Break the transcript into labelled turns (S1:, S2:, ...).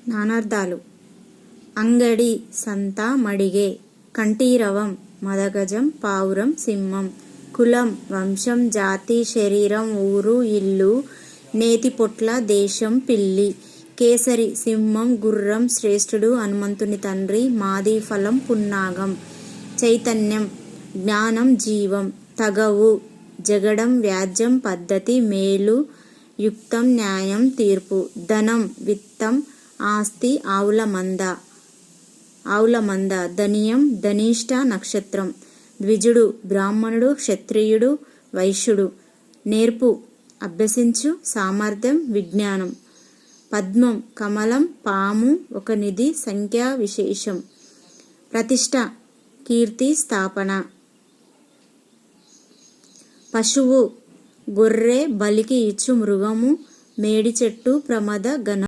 S1: నానార్థాలు. అంగడి సంత మడిగే. కంఠీరవం మదగజం పావురం సింహం. కులం వంశం జాతి శరీరం ఊరు ఇల్లు నేతిపొట్ల దేశం పిల్లి. కేసరి సింహం గుర్రం శ్రేష్ఠుడు హనుమంతుని తండ్రి మాది ఫలం పున్నాగం. చైతన్యం జ్ఞానం జీవం. తగవు జగడం వ్యాజ్యం పద్ధతి మేలు యుక్తం న్యాయం తీర్పు. ధనం విత్తం ఆస్తి ఆవుల మంద. ధనియం ధనిష్ట నక్షత్రం. ద్విజుడు బ్రాహ్మణుడు క్షత్రియుడు వైశ్యుడు. నేర్పు అభ్యసించు సామర్థ్యం విజ్ఞానం. పద్మం కమలం పాము ఒక నిధి సంఖ్యా విశేషం. ప్రతిష్ఠ కీర్తి స్థాపన. పశువు గొర్రె బలికి ఇచ్చు మృగము. మేడి చెట్టు ప్రమద గణం.